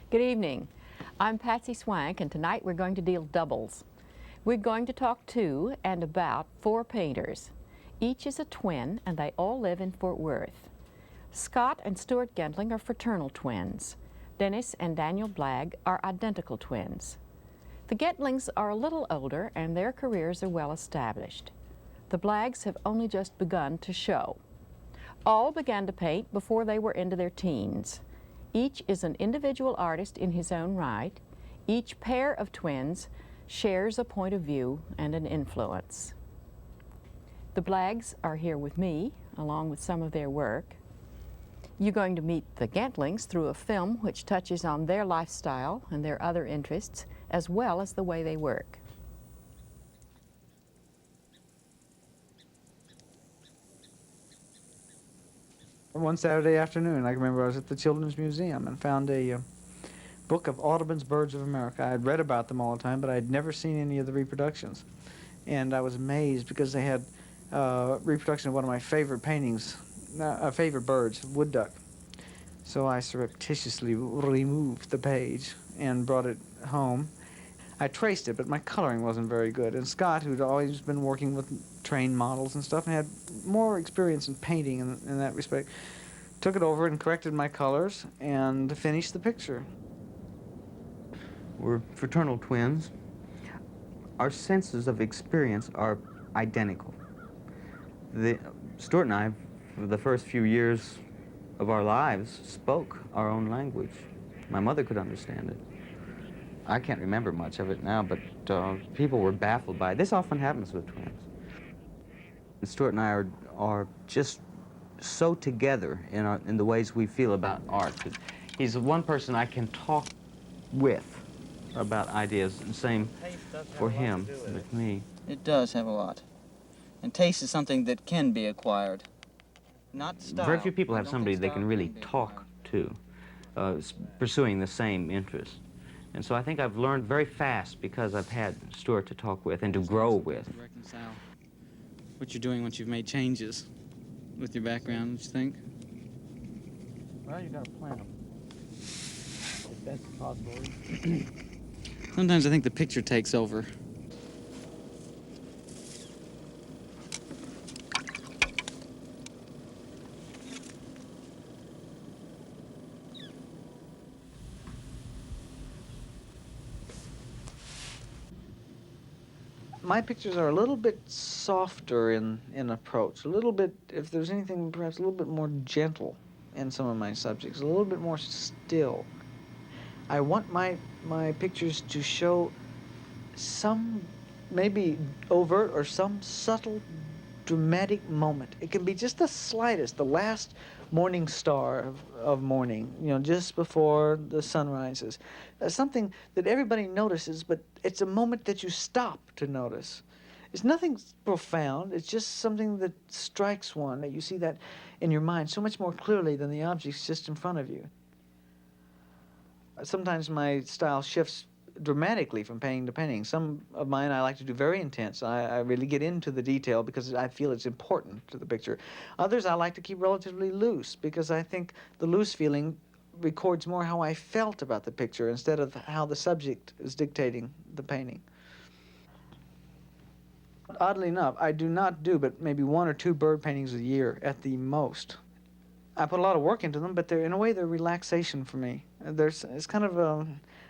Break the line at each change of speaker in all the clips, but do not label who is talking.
Good evening. I'm Patsy Swank, and tonight we're going to deal doubles. We're going to talk to and about 4 painters. Each is a twin, and they all live in Fort Worth. Scott and Stuart Gentling are fraternal twins. Dennis and Daniel Blagg are identical twins. The Gentlings are a little older, and their careers are well established. The Blaggs have only just begun to show. All began to paint before they were into their teens. Each is an individual artist in his own right. Each pair of twins shares a point of view and an influence. The Blaggs are here with me, along with some of their work. You're going to meet the Gentlings through a film which touches on their lifestyle and their other interests, as well as the way they work.
One Saturday afternoon, I remember I was at the Children's Museum and found a book of Audubon's Birds of America. I had read about them all the time, but I had never seen any of the reproductions. And I was amazed because they had reproduction of one of my favorite paintings, favorite birds, wood duck. So I surreptitiously removed the page and brought it home. I traced it, but my coloring wasn't very good. And Scott, who'd always been working with trained models and stuff and had more experience in painting in that respect, took it over and corrected my colors and finished the picture.
We're fraternal twins. Our senses of experience are identical. Stuart and I, for the first few years of our lives, spoke our own language. My mother could understand it. I can't remember much of it now, but people were baffled by it. This often happens with twins. Stuart and I are just so together in the ways we feel about art. He's one person I can talk with about ideas, and same for him with me.
It does have a lot. And taste is something that can be acquired. Not style.
Very few people have somebody they can really talk to, pursuing the same interest. And so I think I've learned very fast because I've had Stuart to talk with and to grow with.
Reconcile what you're doing once you've made changes with your background, don't you think?
Well, you got to plan them. If that's a possibility.
Sometimes I think the picture takes over.
My pictures are a little bit softer in approach, a little bit, if there's anything, perhaps a little bit more gentle in some of my subjects, a little bit more still. I want my pictures to show some maybe overt or some subtle dramatic moment. It can be just the slightest, the last morning star of morning, you know, just before the sun rises. Something that everybody notices, but it's a moment that you stop to notice. It's nothing profound, it's just something that strikes one, that you see that in your mind so much more clearly than the objects just in front of you. Sometimes my style shifts dramatically from painting to painting. Some of mine I like to do very intense. I really get into the detail because I feel it's important to the picture. Others I like to keep relatively loose because I think the loose feeling records more how I felt about the picture instead of how the subject is dictating the painting. Oddly enough, I do not do but maybe 1 or 2 bird paintings a year at the most. I put a lot of work into them, but in a way they're relaxation for me. It's kind of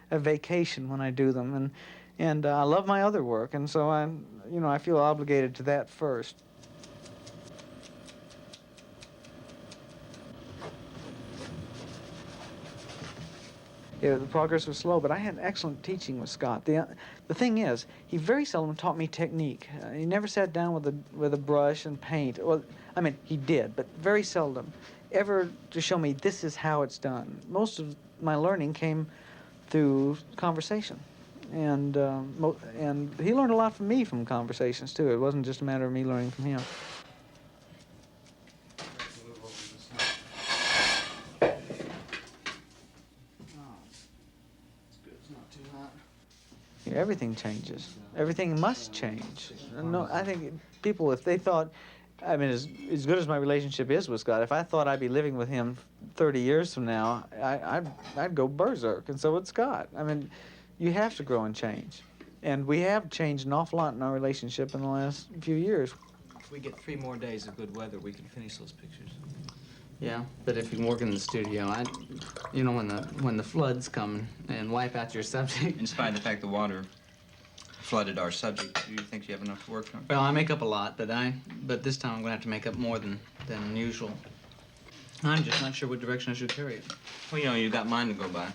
a vacation when I do them, and I love my other work, and so I feel obligated to that first. The progress was slow, but I had excellent teaching with Scott. The thing is, he very seldom taught me technique. He never sat down with a brush and paint. Well, I mean, he did, but very seldom, ever to show me this is how it's done. Most of my learning came through conversation, and he learned a lot from me from conversations too. It wasn't just a matter of me learning from him. Everything changes. Everything must change. No, I think people, if they thought, I mean, as good as my relationship is with Scott, if I thought I'd be living with him 30 years from now, I'd go berserk, and so would Scott. I mean, you have to grow and change. And we have changed an awful lot in our relationship in the last few years.
If we get 3 more days of good weather, we can finish those pictures.
Yeah, but if you work in the studio, you know, when the floods come and wipe out your subject.
In spite of the fact the water flooded our subject, do you think you have enough to work on?
Well, I make up a lot, but this time I'm going to have to make up more than usual. I'm just not sure what direction I should carry it.
Well, you know, you got mine to go by.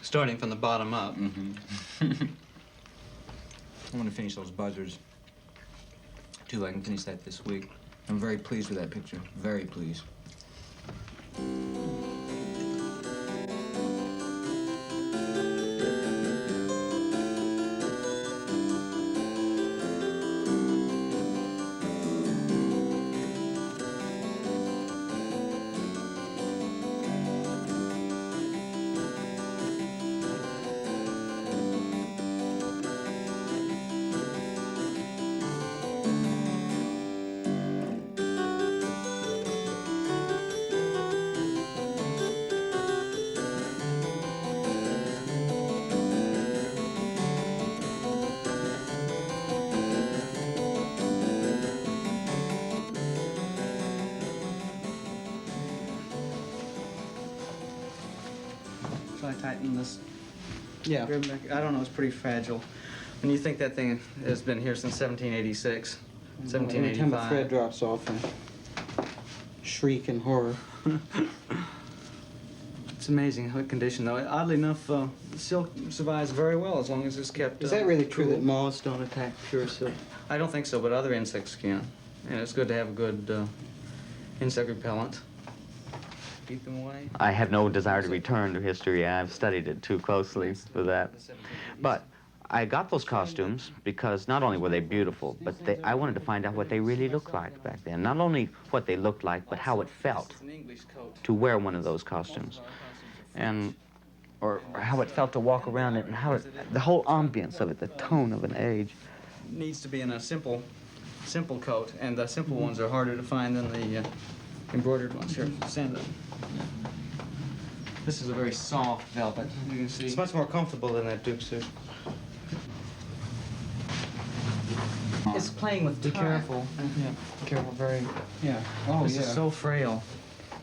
Starting from the bottom up.
Mm-hmm. I want to finish those buzzards, too. I can finish that this week. I'm very pleased with that picture. Very pleased.
Should I tighten this?
Yeah.
I don't know, it's pretty fragile. When you think that thing has been here since 1786, 1785.
Every time the thread drops off, I shriek in horror.
It's amazing what condition, though. Oddly enough, the silk survives very well as long as it's kept.
Is that really true
cool.
that moths don't attack pure silk?
I don't think so, but other insects can. And it's good to have a good insect repellent. Keep them away.
I have no desire to return to history. I've studied it too closely for that. But I got those costumes because not only were they beautiful, but I wanted to find out what they really looked like back then. Not only what they looked like, but how it felt to wear one of those costumes. And, or how it felt to walk around it, and how the whole ambience of it, the tone of an age.
Needs to be in a simple coat, and the simple ones are harder to find than the embroidered ones. Here, stand up. This is a very soft velvet. You can see.
It's much more comfortable than that Duke suit.
It's playing with
Be
time.
careful. Yeah, careful, very, yeah. Oh,
This
yeah.
is so frail.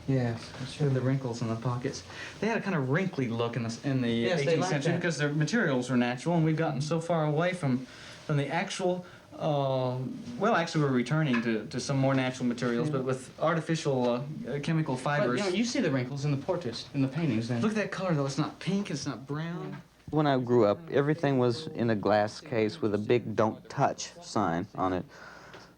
Yeah,
Sure, the wrinkles in the pockets. They had a kind of wrinkly look in the
Yes, they
18th
like
century
that.
because their materials were natural, and we've gotten so far away from the actual. Well, actually, we're returning to some more natural materials, but with artificial chemical
But,
fibers.
you see the wrinkles in the portraits, in the paintings then.
Look at that color, though. It's not pink. It's not brown.
When I grew up, everything was in a glass case with a big "Don't Touch" sign on it.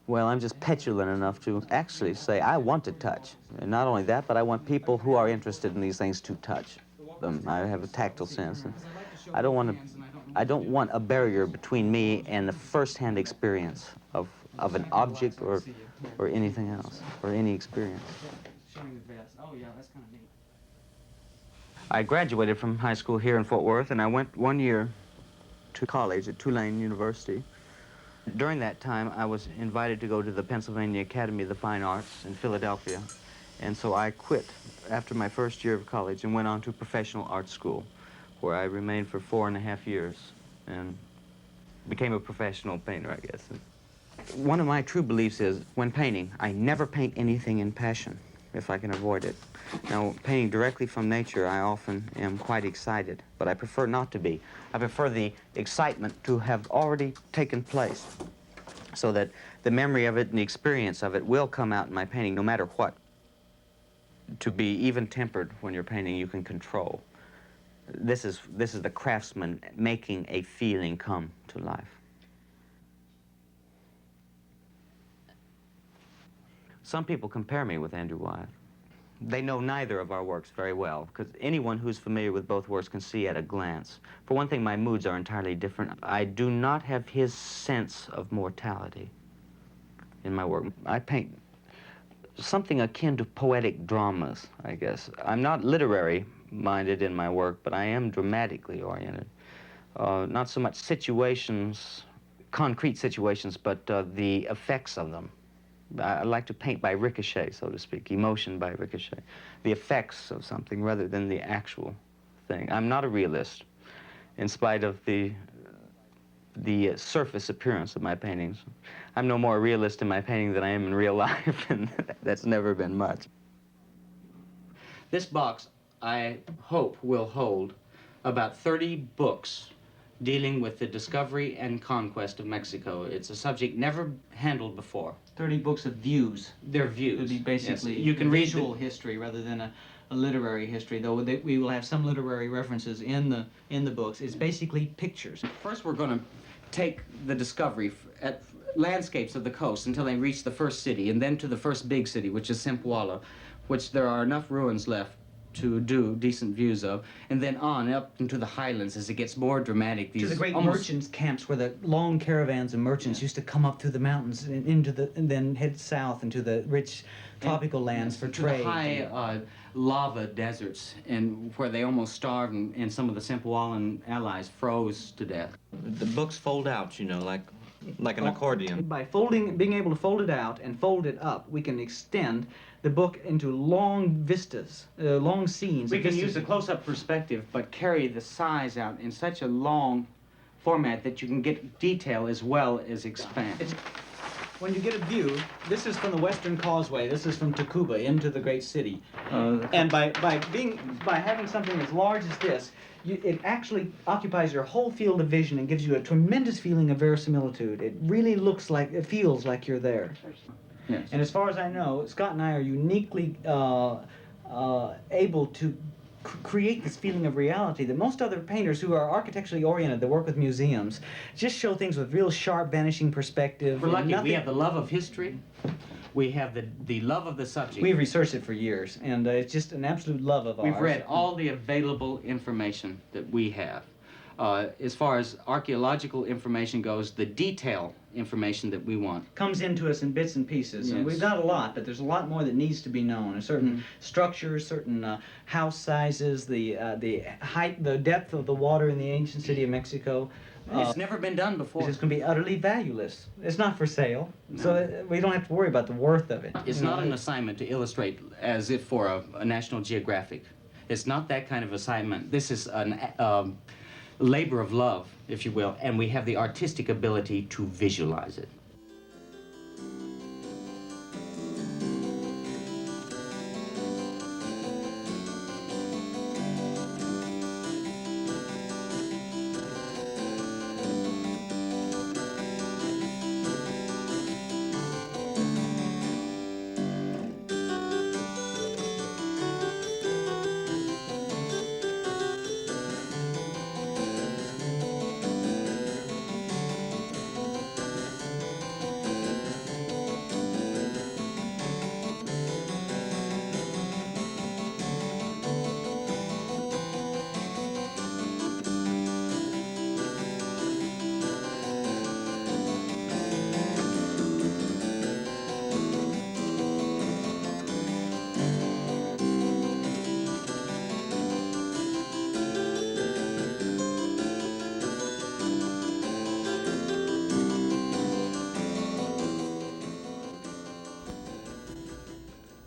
Well, I'm just petulant enough to actually say I want to touch. And not only that, but I want people who are interested in these things to touch them. I have a tactile sense. And I don't want a barrier between me and the first-hand experience of an object or anything else, or any experience.
Oh, yeah, that's kind of neat.
I graduated from high school here in Fort Worth, and I went 1 year to college at Tulane University. During that time, I was invited to go to the Pennsylvania Academy of the Fine Arts in Philadelphia, and so I quit after my first year of college and went on to professional art school, where I remained for 4.5 years and became a professional painter, I guess. One of my true beliefs is, when painting, I never paint anything in passion, if I can avoid it. Now, painting directly from nature, I often am quite excited, but I prefer not to be. I prefer the excitement to have already taken place, so that the memory of it and the experience of it will come out in my painting, no matter what to be even-tempered when you're painting, you can control. This is the craftsman making a feeling come to life. Some people compare me with Andrew Wyeth. They know neither of our works very well, because anyone who's familiar with both works can see at a glance. For one thing, my moods are entirely different. I do not have his sense of mortality in my work. I paint something akin to poetic dramas, I guess. I'm not literary-minded in my work, but I am dramatically oriented. Not so much situations, concrete situations, but the effects of them. I like to paint by ricochet, so to speak, emotion by ricochet. The effects of something rather than the actual thing. I'm not a realist, in spite of the surface appearance of my paintings. I'm no more a realist in my painting than I am in real life, and that's never been much. This box, I hope, will hold about 30 books dealing with the discovery and conquest of Mexico. It's a subject never handled before.
30 books of views.
They're views.
It would be basically
Yes. You can read
visual history rather than a literary history, though we will have some literary references in the books. It's basically pictures.
First, we're going to take the discovery at landscapes of the coast until they reach the first city, and then to the first big city, which is Zempoala, which there are enough ruins left to do decent views of, and then on up into the highlands as it gets more dramatic.
To the great merchants' camps where the long caravans of merchants used to come up through the mountains and and then head south into the rich tropical lands for trade.
To the high lava deserts, and where they almost starved, and some of the Zempoalan allies froze to death.
The books fold out, you know, like an accordion.
By being able to fold it out and fold it up, we can extend the book into long vistas, long scenes.
We can use a close-up perspective, but carry the size out in such a long format that you can get detail as well as expand.
When you get a view, this is from the Western Causeway, this is from Tacuba into the great city. And by having something as large as this, it actually occupies your whole field of vision and gives you a tremendous feeling of verisimilitude. It really it feels like you're there.
Yes.
And as far as I know, Scott and I are uniquely able to create this feeling of reality that most other painters who are architecturally oriented, that work with museums, just show things with real sharp, vanishing perspective.
We're lucky. We have the love of history. We have the love of the subject.
We've researched it for years, and it's just an absolute love of ours.
We've read all the available information that we have. As far as archaeological information goes, the detail information that we want
comes into us in bits and pieces.
Yes.
And we've got a lot, but there's a lot more that needs to be known. Certain structures, certain house sizes, the height, the depth of the water in the ancient city of Mexico.
It's never been done before.
It's going to be utterly valueless. It's not for sale,
No.
so we don't have to worry about the worth of it.
It's not an assignment to illustrate as if for a National Geographic. It's not that kind of assignment. This is a labor of love, if you will, and we have the artistic ability to visualize it.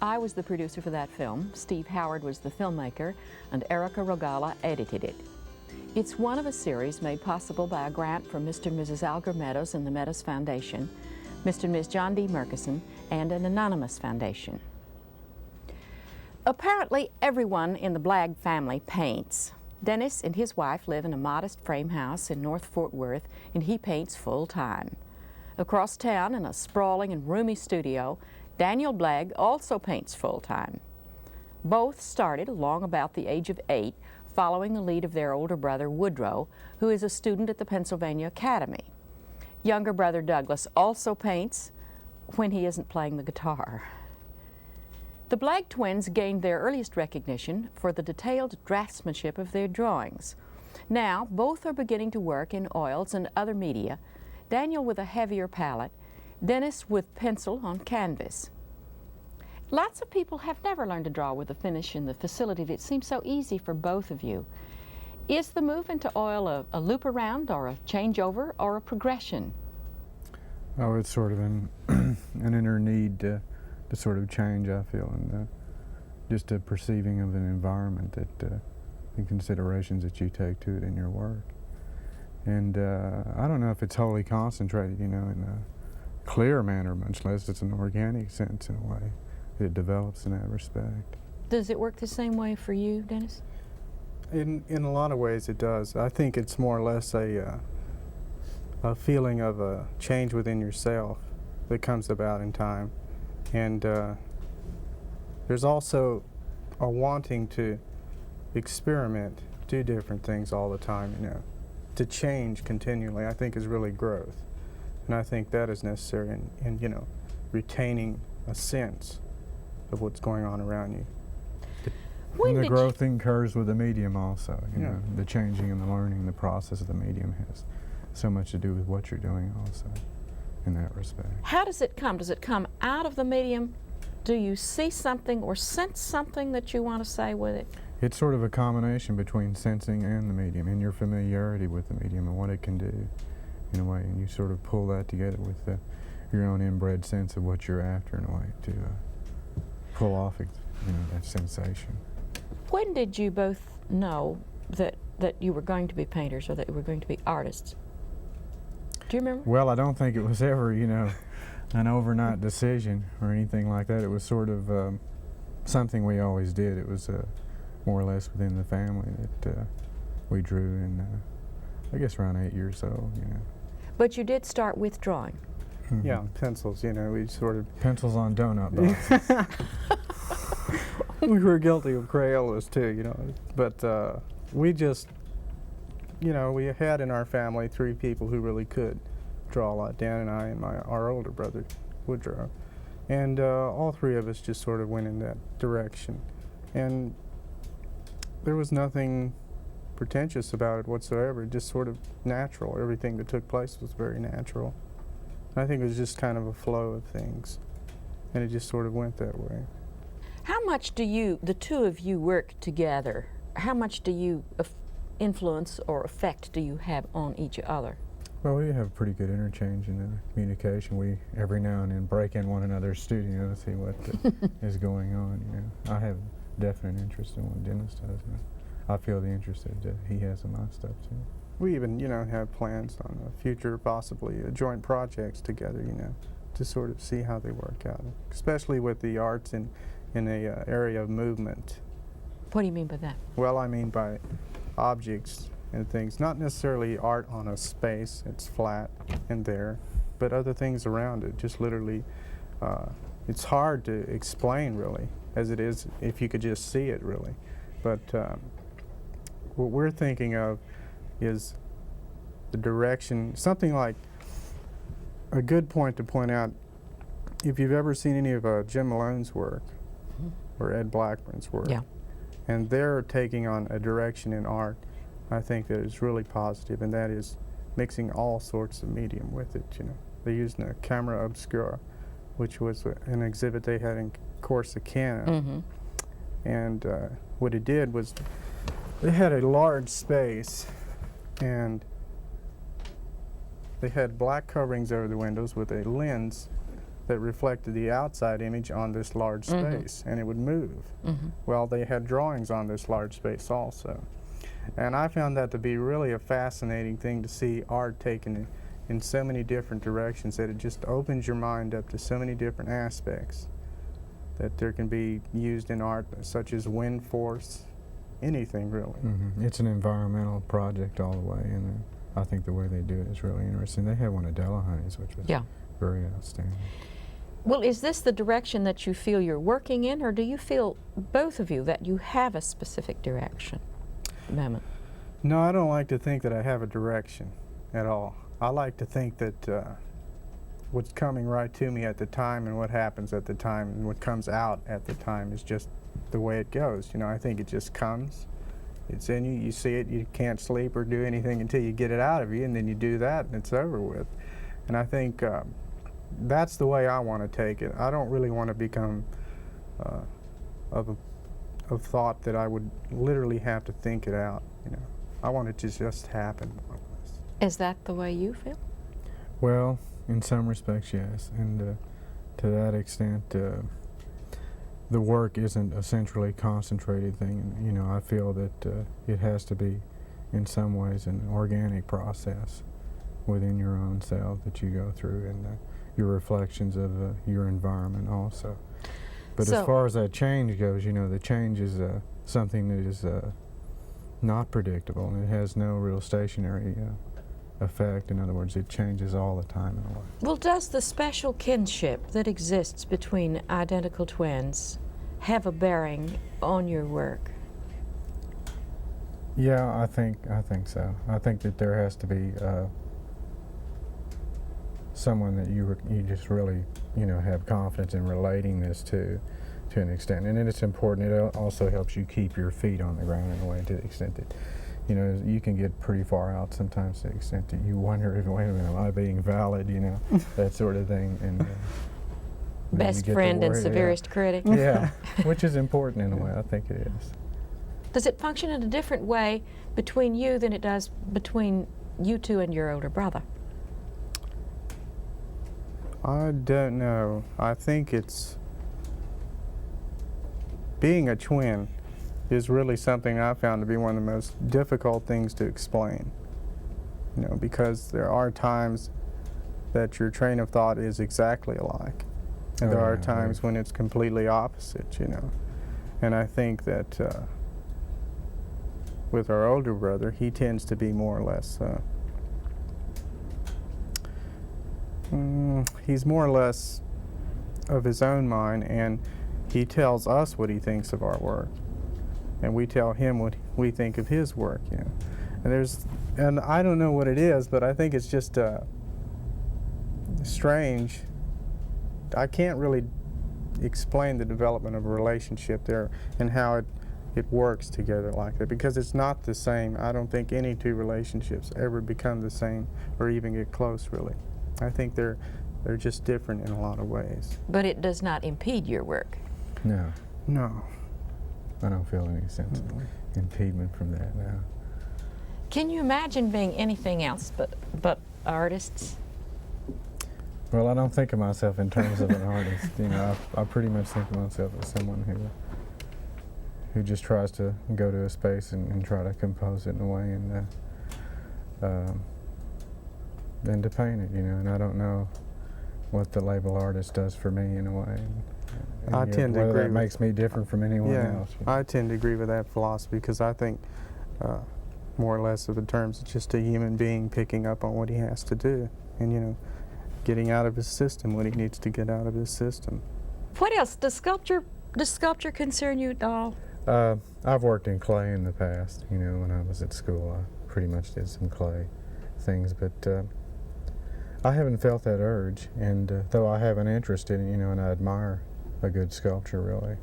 I was the producer for that film. Steve Howard was the filmmaker, and Erica Rogala edited it. It's one of a series made possible by a grant from Mr. and Mrs. Alger Meadows and the Meadows Foundation, Mr. and Ms. John D. Murkison, and an anonymous foundation. Apparently, everyone in the Blagg family paints. Dennis and his wife live in a modest frame house in North Fort Worth, and he paints full-time. Across town, in a sprawling and roomy studio, Daniel Blagg also paints full-time. Both started along about the age of 8, following the lead of their older brother Woodrow, who is a student at the Pennsylvania Academy. Younger brother Douglas also paints when he isn't playing the guitar. The Blagg twins gained their earliest recognition for the detailed draftsmanship of their drawings. Now, both are beginning to work in oils and other media, Daniel with a heavier palette, Dennis with pencil on canvas. Lots of people have never learned to draw with a finish and the facility that seems so easy for both of you. Is the move into oil a loop around or a changeover or a progression?
Oh, it's sort of an inner need to sort of change, I feel, and just a perceiving of an environment that and considerations that you take to it in your work. And I don't know if it's wholly concentrated, you know, in a clear manner, much less it's an organic sense in a way. It develops in that respect.
Does it work the same way for you, Dennis?
In a lot of ways it does. I think it's more or less a feeling of a change within yourself that comes about in time. And there's also a wanting to experiment, do different things all the time, you know. To change continually, I think, is really growth. And I think that is necessary in you know, retaining a sense of what's going on around you.
And the growth occurs with the medium also, you know. The changing and the learning, the process of the medium has so much to do with what you're doing also in that respect.
How does it come? Does it come out of the medium? Do you see something or sense something that you want to say with it?
It's sort of a combination between sensing and the medium, and your familiarity with the medium and what it can do in a way, and you sort of pull that together with your own inbred sense of what you're after in a way to pull off, you know, that sensation.
When did you both know that you were going to be painters or that you were going to be artists? Do you remember?
Well, I don't think it was ever, you know, an overnight decision or anything like that. It was sort of something we always did. It was more or less within the family that we drew in, I guess, around 8 years old, you know.
But you did start with drawing.
Mm-hmm.
Yeah, pencils, you know, we sort of...
Pencils on donut boxes.
We were guilty of Crayolas too, you know, but we just, you know, we had in our family 3 people who really could draw a lot, Dan and I and our older brother, Woodrow, and all 3 of us just sort of went in that direction, and there was nothing pretentious about it whatsoever, just sort of natural. Everything that took place was very natural. I think it was just kind of a flow of things, and it just sort of went that way.
How much do you, the two of you, work together? How much do you influence or effect do you have on each other?
Well, we have pretty good interchange in the communication. We every now and then break in one another's studio to see what is going on. You know, I have definite interest in what Dennis does. And I feel the interest that he has in my stuff too.
We even, you know, have plans on future, possibly joint projects together. You know, to sort of see how they work out, especially with the arts in the area of movement.
What do you mean by that?
Well, I mean by objects and things, not necessarily art on a space, it's flat and there, but other things around it, just literally, it's hard to explain really, as it is if you could just see it really. But what we're thinking of is the direction, something like a good point to point out, if you've ever seen any of Jim Malone's work, or Ed Blackburn's work, and they're taking on a direction in art, I think that is really positive, and that is mixing all sorts of medium with it. You know, they used a camera obscura, which was an exhibit they had in Corsicana, and what it did was they had a large space, and they had black coverings over the windows with a lens that reflected the outside image on this large space, and it would move. Well, they had drawings on this large space also. And I found that to be really a fascinating thing to see art taken in so many different directions, that it just opens your mind up to so many different aspects that there can be used in art, such as wind force, anything really.
It's an environmental project all the way, and I think the way they do it is really interesting. They had one at Delahunty's, which was very outstanding.
Well, is this the direction that you feel you're working in, or do you feel, both of you, that you have a specific direction at the moment?
No, I don't like to think that I have a direction at all. I like to think that what's coming right to me at the time and what happens at the time and what comes out at the time is just the way it goes. You know, I think it just comes. It's in you, you see it, you can't sleep or do anything until you get it out of you, and then you do that and it's over with. And I think that's the way I want to take it. I don't really want to become of thought that I would literally have to think it out, you know. I want it to just happen.
Is that the way you feel?
Well, in some respects, yes. And to that extent, the work isn't a centrally concentrated thing. And, you know, I feel that it has to be, in some ways, an organic process within your own self that you go through, and your reflections of your environment also. But
So,
as far as that change goes, you know, the change is something that is not predictable, and it has no real stationary effect. In other words, it changes all the time in a way.
well, does the special kinship that exists between identical twins have a bearing on your work?
Yeah, I think so. I think that there has to be someone that you just really, you know, have confidence in relating this to an extent. And then it's important. It also helps you keep your feet on the ground in a way, to the extent that, you know, you can get pretty far out sometimes, to the extent that you wonder, if, wait a minute, am I being valid, you know, that sort of thing. And then you
Best
get to
friend and
worry,
severest critic?
Yeah, which is important in a way. I think it is.
Does it function in a different way between you than it does between you two and your older brother?
I don't know. I think it's being a twin is really something I found to be one of the most difficult things to explain. You know, because there are times that your train of thought is exactly alike. And there are times when it's completely opposite, you know. And I think that with our older brother, he tends to be more or less he's more or less of his own mind, and he tells us what he thinks of our work, and we tell him what we think of his work, you know. And I don't know what it is, but I think it's just strange. I can't really explain the development of a relationship there and how it works together like that, because it's not the same. I don't think any two relationships ever become the same or even get close, really. I think they're just different in a lot of ways.
But it does not impede your work?
No.
No.
I don't feel any sense of impediment from that now.
Can you imagine being anything else but artists?
Well, I don't think of myself in terms of an artist. You know, I pretty much think of myself as someone who just tries to go to a space and try to compose it in a way and to paint it, you know. And I don't know what the label artist does for me in a way. And
I tend to agree.
That makes me different from anyone else. You know?
I tend to agree with that philosophy, because I think more or less of the terms, it's just a human being picking up on what he has to do, and, you know, getting out of his system what he needs to get out of his system.
What else? Does sculpture concern you at all?
I've worked in clay in the past. You know, when I was at school, I pretty much did some clay things, but I haven't felt that urge. And though I have an interest in it, you know, and I admire a good sculpture, really.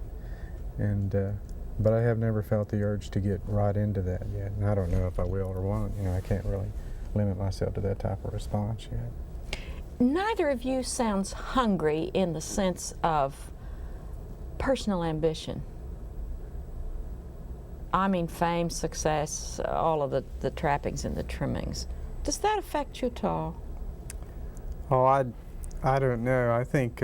And but I have never felt the urge to get right into that yet. And I don't know if I will or won't. You know, I can't really limit myself to that type of response yet.
Neither of you sounds hungry in the sense of personal ambition. I mean, fame, success, all of the trappings and the trimmings. Does that affect you at all?
Oh, I don't know. I think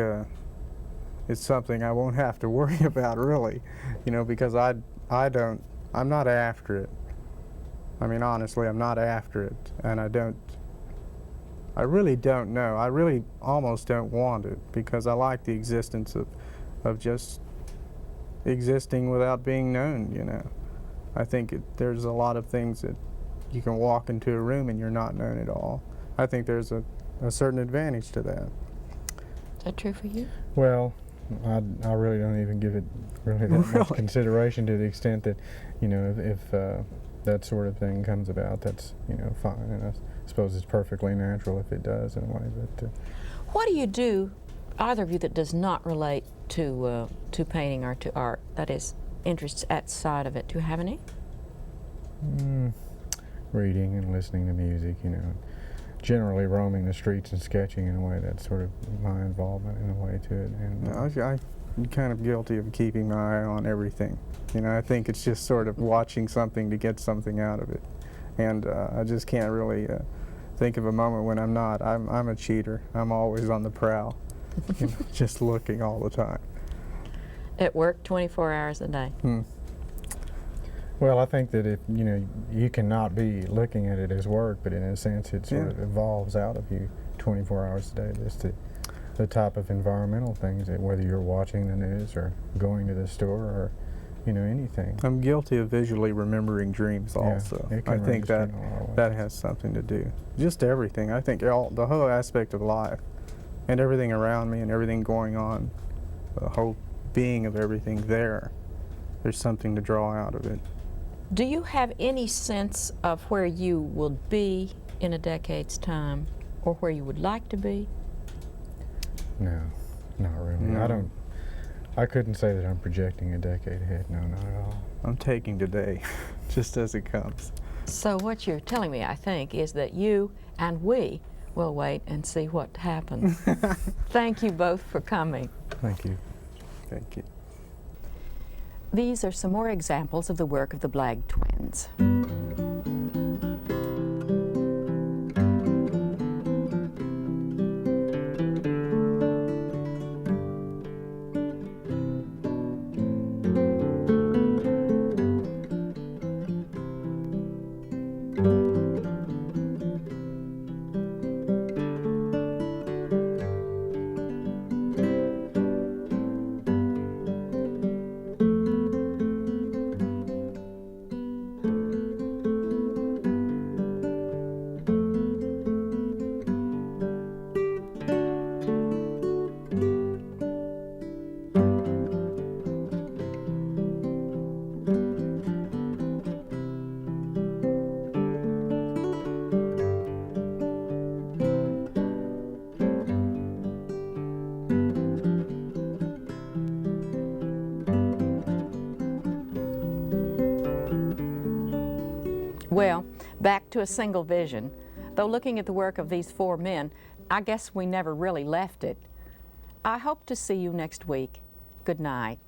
it's something I won't have to worry about, really, you know, because I'm not after it. I mean, honestly, I'm not after it, and I really don't know. I really almost don't want it, because I like the existence of just existing without being known, you know. I think there's a lot of things that you can walk into a room and you're not known at all. I think there's a certain advantage to that.
Is that true for you?
Well, I really don't even give it really that much consideration, to the extent that, you know, if that sort of thing comes about, that's, you know, fine. And I suppose it's perfectly natural if it does in a way. But
What do you do, either of you, that does not relate to painting or to art? That is, interests outside of it. Do you have any?
Reading and listening to music, you know. Generally roaming the streets and sketching in a way. That's sort of my involvement in a way to it. And
I'm kind of guilty of keeping my eye on everything. You know, I think it's just sort of watching something to get something out of it. And I just can't really think of a moment when I'm not. I'm a cheater. I'm always on the prowl, you know, just looking all the time.
At work 24 hours a day.
Well, I think that if, you know, you cannot be looking at it as work, but in a sense it sort of evolves out of you 24 hours a day. Just the type of environmental things, that whether you're watching the news or going to the store or, you know, anything.
I'm guilty of visually remembering dreams also. I think that has something to do. Just everything. I think the whole aspect of life and everything around me and everything going on, the whole being of everything there's something to draw out of it.
Do you have any sense of where you will be in a decade's time, or where you would like to be?
No, not really.
No.
I couldn't say that I'm projecting a decade ahead. No, not at all.
I'm taking today, just as it comes.
So what you're telling me, I think, is that you and we will wait and see what happens. Thank you both for coming.
Thank you.
Thank you.
These are some more examples of the work of the Blagg twins. Well, back to a single vision. Though looking at the work of these four men, I guess we never really left it. I hope to see you next week. Good night.